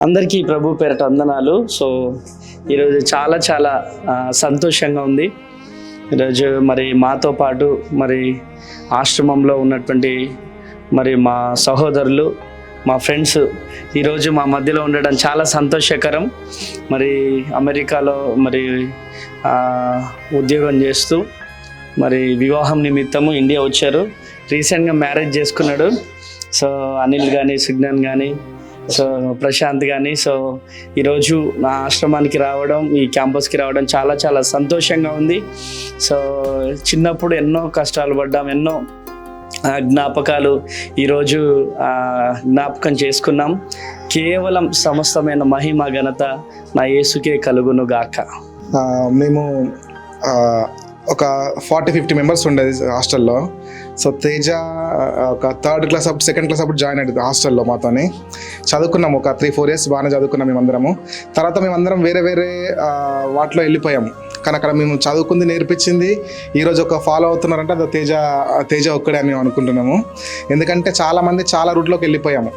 అందరికీ ప్రభు పేరట వందనాలు. సో ఈరోజు చాలా చాలా సంతోషంగా ఉంది. ఈరోజు మరి మాతో పాటు మరి ఆశ్రమంలో ఉన్నటువంటి మరి మా సహోదరులు, మా ఫ్రెండ్స్ ఈరోజు మా మధ్యలో ఉండడం చాలా సంతోషకరం. మరి అమెరికాలో మరి ఉద్యోగం చేస్తూ మరి వివాహం నిమిత్తము ఇండియా వచ్చారు. రీసెంట్గా మ్యారేజ్ చేసుకున్నాడు. సో అనిల్ కానీ, సుజ్ఞాన్ కానీ, సో ప్రశాంత్ కానీ. సో ఈరోజు నా ఆశ్రమానికి రావడం, ఈ క్యాంపస్కి రావడం చాలా చాలా సంతోషంగా ఉంది. సో చిన్నప్పుడు ఎన్నో కష్టాలు పడ్డాం, ఎన్నో జ్ఞాపకాలు ఈరోజు జ్ఞాపకం చేసుకున్నాం. కేవలం సమస్తమైన మహిమ ఘనత నా యేసుకే కలుగును గాక. మేము ఒక 40-50 మెంబర్స్ ఉండేది హాస్టల్లో. సో తేజ ఒక థర్డ్ క్లాస్ అప్పుడు, సెకండ్ క్లాస్ అప్పుడు జాయిన్ అయ్యింది హాస్టల్లో మాతోని. చదువుకున్నాము ఒక 3-4 years బాగానే చదువుకున్నాం మేమందరము. తర్వాత మేమందరం వేరే వేరే వాటిలో వెళ్ళిపోయాము. కానీ అక్కడ మేము చదువుకుంది, నేర్పించింది ఈరోజు ఒక ఫాలో అవుతున్నారంటే అది తేజ ఒక్కడే అని మేము అనుకుంటున్నాము. ఎందుకంటే చాలామంది చాలా రూట్లోకి వెళ్ళిపోయాము.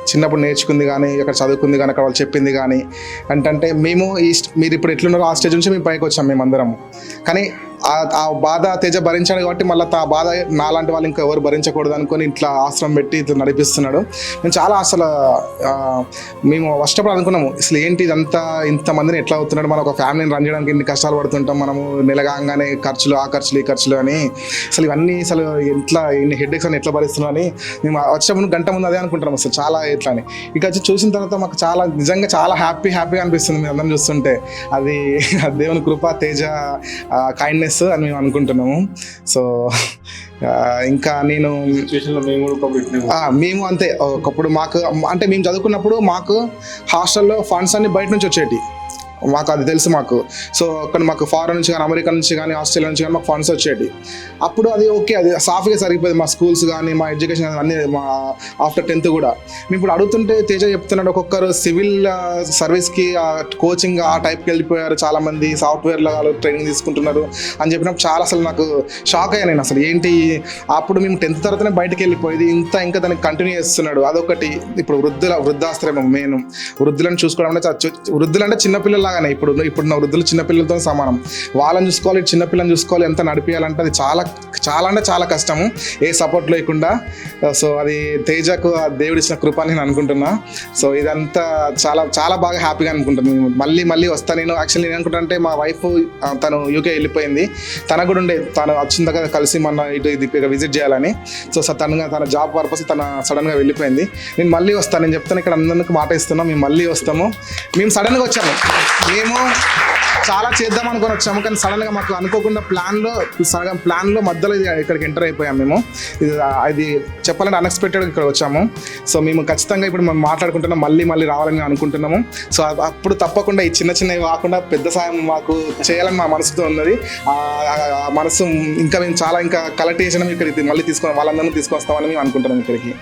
చిన్నప్పుడు నేర్చుకుంది కానీ, అక్కడ చదువుకుంది కానీ, అక్కడ వాళ్ళు చెప్పింది కానీ అంటే మేము మీరు ఇప్పుడు ఎట్లున్నారో ఆ స్టేజ్ నుంచి మేము పైకి వచ్చాము మేమందరము. కానీ ఆ బాధ తేజ భరించాడు కాబట్టి మళ్ళీ ఆ బాధ నాలాంటి వాళ్ళు ఇంకా ఎవరు భరించకూడదు అనుకొని ఇట్లా ఆశ్రమం పెట్టి ఇట్లా నడిపిస్తున్నాడు. మేము చాలా అసలు మేము కష్టపడి అనుకున్నాము, అసలు ఏంటి ఇదంతా, ఇంతమందిని ఎట్లా అవుతున్నాడు, మనం ఒక ఫ్యామిలీని రన్ చేయడానికి ఇన్ని కష్టాలు పడుతుంటాం మనము, నెలగాగానే ఖర్చులు, ఆ ఖర్చులు, ఈ ఖర్చులు అని, అసలు ఇవన్నీ అసలు ఎట్లా ఇన్ని హెడ్ఏక్స్ అని ఎట్లా భరిస్తున్నాం అని మేము వచ్చే గంట ముందు అదే అనుకుంటున్నాం అసలు చాలా ఎట్లా అని. ఇక వచ్చి చూసిన తర్వాత మాకు చాలా నిజంగా చాలా హ్యాపీగా అనిపిస్తుంది మేము అందరం చూస్తుంటే. అది దేవుని కృప, తేజ కైండ్నెస్ అని మేము అనుకుంటున్నాము. సో ఇంకా మేము అంతే ఒకప్పుడు మాకు అంటే మేము చదువుకున్నప్పుడు మాకు హాస్టల్లో ఫండ్స్ అన్ని బయట నుంచి వచ్చేటి, మాకు అది తెలుసు మాకు. సో అక్కడ మాకు ఫారెన్ నుంచి కానీ, అమెరికా నుంచి కానీ, ఆస్ట్రేలియా నుంచి కానీ మాకు ఫండ్స్ వచ్చేటి. అప్పుడు అది ఓకే, అది సాఫీగా సరిపోయింది. మా స్కూల్స్ కానీ, మా ఎడ్యుకేషన్ కానీ అన్నీ మా ఆఫ్టర్ 10th కూడా. మేము ఇప్పుడు అడుగుతుంటే తేజ చెప్తున్నాడు, ఒక్కొక్కరు సివిల్ సర్వీస్కి కోచింగ్ ఆ టైప్కి వెళ్ళిపోయారు, చాలామంది సాఫ్ట్వేర్లో వాళ్ళు ట్రైనింగ్ తీసుకుంటున్నారు అని చెప్పినప్పుడు చాలా అసలు నాకు షాక్ అయ్యాను నేను. అసలు ఏంటి, అప్పుడు మేము 10th తర్వాతనే బయటకు వెళ్ళిపోయేది, ఇంకా దానికి కంటిన్యూ చేస్తున్నాడు. అదొకటి. ఇప్పుడు వృద్ధాశ్రమం మెయిన్, వృద్ధులను చూసుకోవడం అంటే, వృద్ధులు అంటే చిన్నపిల్లలు లాగానే ఇప్పుడున్న వృద్ధులు చిన్నపిల్లలతో సమానం. వాళ్ళని చూసుకోవాలి, చిన్నపిల్లని చూసుకోవాలి, ఎంత నడిపించాలంటే అది చాలా అంటే చాలా కష్టము, ఏ సపోర్ట్ లేకుండా. సో అది తేజకు దేవుడు ఇచ్చిన కృప అని నేను అనుకుంటున్నా. సో ఇదంతా చాలా చాలా బాగా హ్యాపీగా అనుకుంటున్నాను. మళ్ళీ వస్తాను నేను. యాక్చువల్లీ నేను అనుకుంటా, మా వైఫ్ తను యూకే వెళ్ళిపోయింది, తన కూడా ఉండే, తను వచ్చిన దగ్గర కలిసి మన ఇటు విజిట్ చేయాలని. సో తన జాబ్ పర్పస్ తన సడన్గా వెళ్ళిపోయింది. నేను మళ్ళీ వస్తాను, నేను చెప్తాను, ఇక్కడ అందరికి మాట ఇస్తున్నాం, మేము మళ్ళీ వస్తాము. మేము సడన్గా వచ్చాము, మేము చాలా చేద్దాం అనుకొని వచ్చాము, కానీ సడన్గా మాకు అనుకోకుండా ప్లాన్లో మధ్యలో ఇక్కడికి ఎంటర్ అయిపోయాము మేము. ఇది చెప్పాలంటే అన్ఎక్స్పెక్టెడ్గా ఇక్కడ వచ్చాము. సో మేము ఖచ్చితంగా ఇప్పుడు మేము మాట్లాడుకుంటున్నాం, మళ్ళీ రావాలని అనుకుంటున్నాము. సో అప్పుడు తప్పకుండా ఈ చిన్నవి కాకుండా పెద్ద సాయం మాకు చేయాలని మా మనసుతో ఉన్నది. ఆ మనసు ఇంకా మేము చాలా ఇంకా కలెక్ట్ చేసినాం, ఇక్కడికి మళ్ళీ వాళ్ళందరినీ తీసుకొస్తామని మేము అనుకుంటున్నాం ఇక్కడికి.